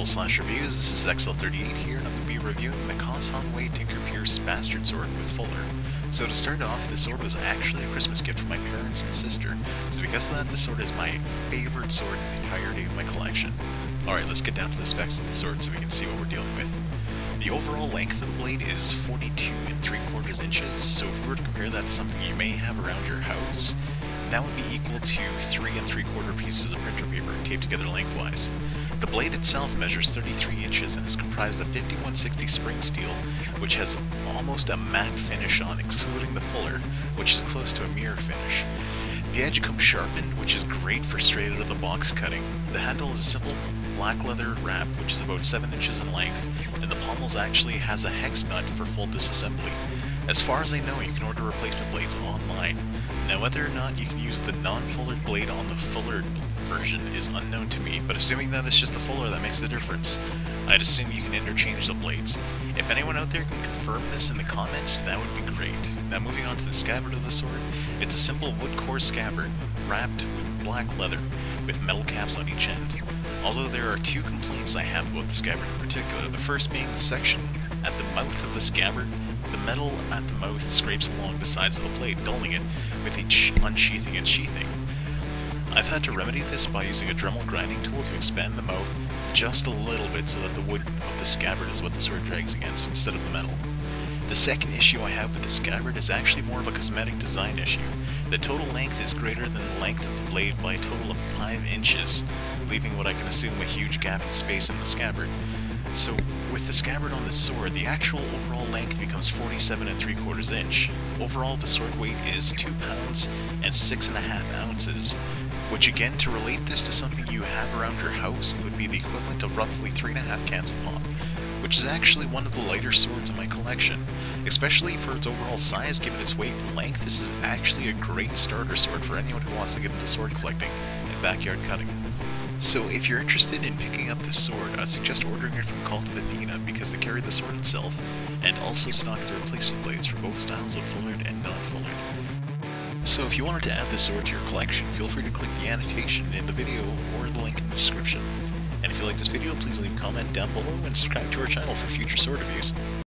people/reviews, this is XL38 here, and I'm going to be reviewing the CAS Hanwei Tinker Pearce Bastard Sword with Fuller. So to start off, this sword was actually a Christmas gift from my parents and sister, so because of that, this sword is my favorite sword in the entirety of my collection. Alright, let's get down to the specs of the sword so we can see what we're dealing with. The overall length of the blade is 42 3/4 inches, so if we were to compare that to something you may have around your house, that would be equal to 3 3/4 pieces of printer paper taped together lengthwise. The blade itself measures 33 inches and is comprised of 5160 spring steel, which has almost a matte finish on, excluding the fuller, which is close to a mirror finish. The edge comes sharpened, which is great for straight out of the box cutting. The handle is a simple black leather wrap, which is about 7 inches in length, and the pommel actually has a hex nut for full disassembly. As far as I know, you can order replacement blades online. Now, whether or not you can use the non-fullered blade on the fullered version is unknown to me, but assuming that it's just the fuller that makes the difference, I'd assume you can interchange the blades. If anyone out there can confirm this in the comments, that would be great. Now, moving on to the scabbard of the sword, it's a simple wood core scabbard wrapped with black leather with metal caps on each end. Although there are two complaints I have about the scabbard in particular, the first being the section at the mouth of the scabbard. The metal at the mouth scrapes along the sides of the blade, dulling it with each unsheathing and sheathing. I've had to remedy this by using a Dremel grinding tool to expand the mouth just a little bit so that the wood of the scabbard is what the sword drags against instead of the metal. The second issue I have with the scabbard is actually more of a cosmetic design issue. The total length is greater than the length of the blade by a total of 5 inches, leaving what I can assume a huge gap in space in the scabbard. So, with the scabbard on the sword, the actual overall length becomes 47 3/4 inch. Overall, the sword weight is 2 pounds and 6.5 ounces, which again, to relate this to something you have around your house, it would be the equivalent of roughly 3.5 cans of pop, which is actually one of the lighter swords in my collection. Especially for its overall size, given its weight and length, this is actually a great starter sword for anyone who wants to get into sword collecting and backyard cutting. So if you're interested in picking up this sword, I'd suggest ordering it from Cult of Athena because they carry the sword itself, and also stock the replacement blades for both styles of fullered and non-fullered. So if you wanted to add this sword to your collection, feel free to click the annotation in the video or the link in the description. And if you like this video, please leave a comment down below and subscribe to our channel for future sword reviews.